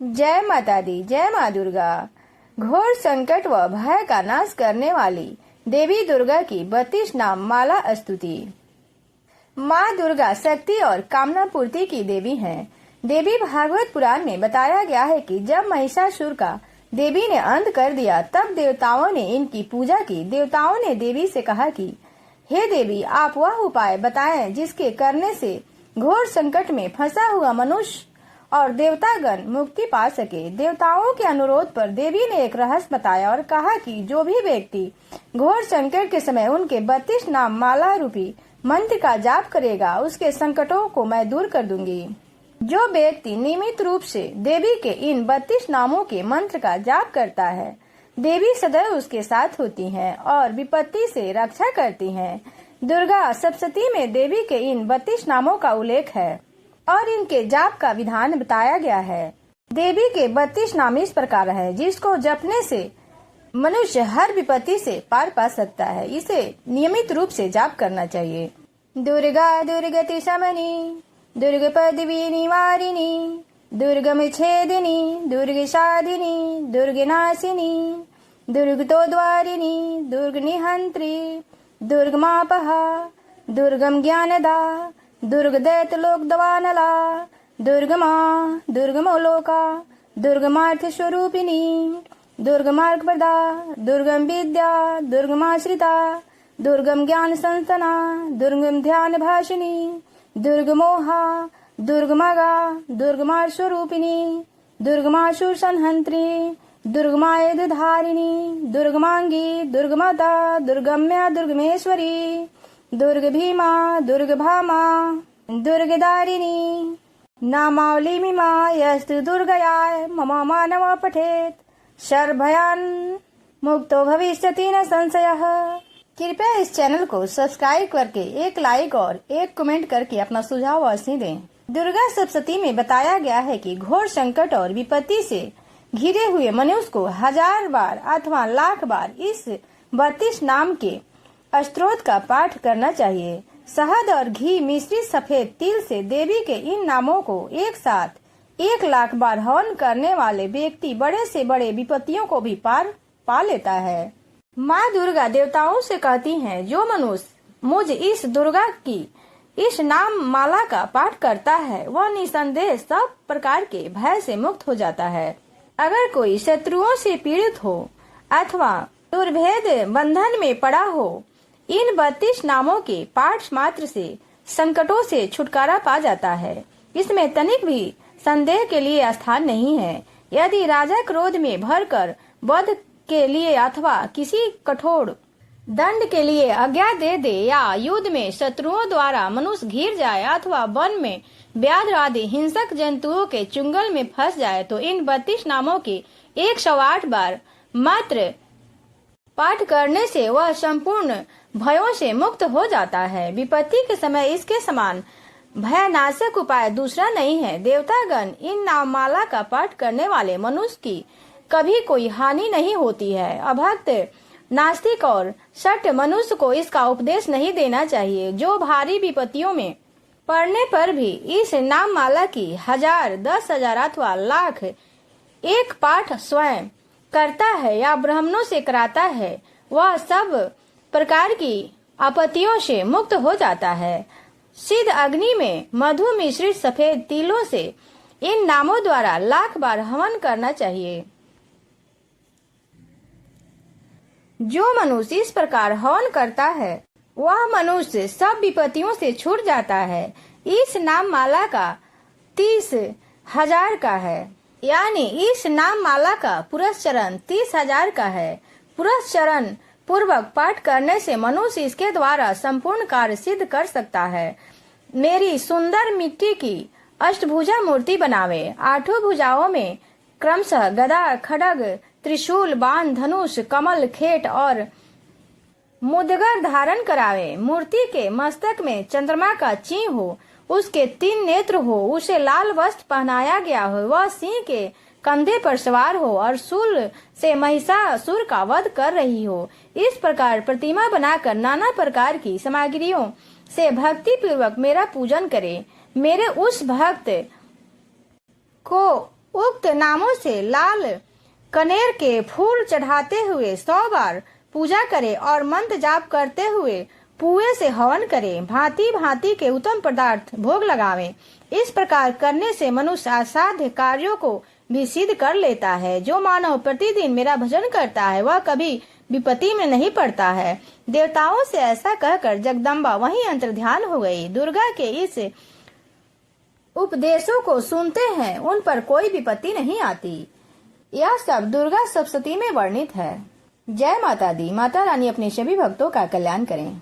जय माता दी, जय माँ दुर्गा। घोर संकट व भय का नाश करने वाली देवी दुर्गा की 32 नाम माला स्तुति। माँ दुर्गा शक्ति और कामना पूर्ति की देवी हैं। देवी भागवत पुराण में बताया गया है कि जब महिषासुर का देवी ने अंत कर दिया तब देवताओं ने इनकी पूजा की। देवताओं ने देवी से कहा कि हे देवी, आप वह उपाय बताएं जिसके करने से घोर संकट में फंसा हुआ मनुष्य और देवतागण मुक्ति पा सके। देवताओं के अनुरोध पर देवी ने एक रहस्य बताया और कहा कि जो भी व्यक्ति घोर संकट के समय उनके 32 नाम माला रूपी मंत्र का जाप करेगा उसके संकटों को मैं दूर कर दूंगी। जो व्यक्ति नियमित रूप से देवी के इन 32 नामों के मंत्र का जाप करता है, देवी सदैव उसके साथ होती हैं और विपत्ति से रक्षा करती हैं। दुर्गा सप्तशती में देवी के इन 32 नामों का उल्लेख है और इनके जाप का विधान बताया गया है। देवी के 32 नाम इस प्रकार है जिसको जपने से मनुष्य हर विपत्ति से पार पा सकता है। इसे नियमित रूप से जाप करना चाहिए। दुर्गा दुर्गति शमनी, दुर्ग पदवी निवारिणी, दुर्गम छेदिनी, दुर्ग साधिनी, दुर्ग नाशिनी, दुर्ग तो द्वारिणी, दुर्ग निहंत्री, दुर्ग मापहा, दुर्गम ज्ञानदा, दुर्ग दैत लोक दवानला, दुर्गमा, दुर्गमोलोका, दुर्गमार्थ स्वरूपिणी, दुर्गमार्ग प्रदा, दुर्गम विद्या, दुर्गमाश्रिता, दुर्गम ज्ञान संसना, दुर्गम ध्यान भाषिनी, दुर्गमोहा, दुर्गमागा, दुर्गमार स्वरूपिणी, दुर्गमासुर संहंत्री, दुर्गमायुध धारिणी, दुर्गमांगी, दुर्गमाता, दुर्गम्या, दुर्गमेश्वरी, दुर्ग भीमा, दुर्ग भामा, दुर्गदारिणी, नामावली मीमा यस्तु दुर्गयाय मम मानव पठेत सर्वभयान मुक्तो भविष्यति न संशयः। कृपया इस चैनल को सब्सक्राइब करके एक लाइक और एक कमेंट करके अपना सुझाव अवश्य दें। दुर्गा सप्तशती में बताया गया है कि घोर संकट और विपत्ति से घिरे हुए मनुष्य को 1000 बार अथवा लाख बार इस 32 नाम के स्तोत्र का पाठ करना चाहिए। शहद और घी मिश्रित सफेद तिल से देवी के इन नामों को एक साथ 1 लाख बार हवन करने वाले व्यक्ति बड़े से बड़े विपत्तियों को भी पार पा लेता है। माँ दुर्गा देवताओं से कहती हैं, जो मनुष्य मुझ इस दुर्गा की इस नाम माला का पाठ करता है वह निसंदेह सब प्रकार के भय से मुक्त हो जाता है। अगर कोई शत्रुओं से पीड़ित हो अथवा दुर्भेद बंधन में पड़ा हो, इन 32 नामों के पाठ मात्र से संकटों से छुटकारा पा जाता है। इसमें तनिक भी संदेह के लिए स्थान नहीं है। यदि राजा क्रोध में भरकर वध के लिए अथवा किसी कठोर दंड के लिए आज्ञा दे दे या युद्ध में शत्रुओं द्वारा मनुष्य घिर जाए अथवा वन में व्याध आदि हिंसक जंतुओं के चुंगल में फंस जाए तो इन 32 नामों के 108 बार मात्र पाठ करने से वह संपूर्ण भयों से मुक्त हो जाता है। विपत्ति के समय इसके समान भयनाशक उपाय दूसरा नहीं है। देवतागण इन नाम माला का पाठ करने वाले मनुष्य की कभी कोई हानि नहीं होती है। अभक्त, नास्तिक और शठ मनुष्य को इसका उपदेश नहीं देना चाहिए। जो भारी विपत्तियों में पड़ने पर भी इस नाम माला की 1000, 10,000 अथवा लाख एक पाठ स्वयं करता है या ब्राह्मणों से कराता है, वह सब प्रकार की आपत्तियों से मुक्त हो जाता है। सिद्ध अग्नि में मधु मिश्रित सफेद तिलों से इन नामों द्वारा लाख बार हवन करना चाहिए। जो मनुष्य इस प्रकार हवन करता है वह मनुष्य सब विपत्तियों से छूट जाता है। इस नाम माला का 30,000 का है, यानी इस नाम माला का पुरस्चरण 30,000 का है। पुरस्चरण पूर्वक पाठ करने से मनुष्य इसके द्वारा संपूर्ण कार्य सिद्ध कर सकता है। मेरी सुंदर मिट्टी की अष्टभुजा मूर्ति बनावे। 8 भुजाओं में क्रमशः गदा, खड्ग, त्रिशूल, बाण, धनुष, कमल, खेट और मुदगर धारण करावे। मूर्ति के मस्तक में चंद्रमा का चिन्ह हो, उसके 3 नेत्र हो, उसे लाल वस्त्र पहनाया गया हो, वह सिंह के कंधे पर सवार हो और शूल से महिषासुर का वध कर रही हो। इस प्रकार प्रतिमा बनाकर नाना प्रकार की सामग्रियों से भक्ति पूर्वक मेरा पूजन करे। मेरे उस भक्त को उक्त नामों से लाल कनेर के फूल चढ़ाते हुए 100 बार पूजा करे और मंत्र जाप करते हुए पुए से हवन करे, भांति भांति के उत्तम पदार्थ भोग लगावे। इस प्रकार करने से मनुष्य असाध्य कार्यों को भी सिद्ध कर लेता है। जो मानव प्रतिदिन मेरा भजन करता है वह कभी विपत्ति में नहीं पड़ता है। देवताओं से ऐसा कहकर जगदम्बा वहीं अंतर ध्यान हो गई। दुर्गा के इस उपदेशों को सुनते हैं उन पर कोई विपत्ति नहीं आती। यह सब दुर्गा सप्तशती में वर्णित है। जय माता दी। माता रानी अपने सभी भक्तों का कल्याण करें।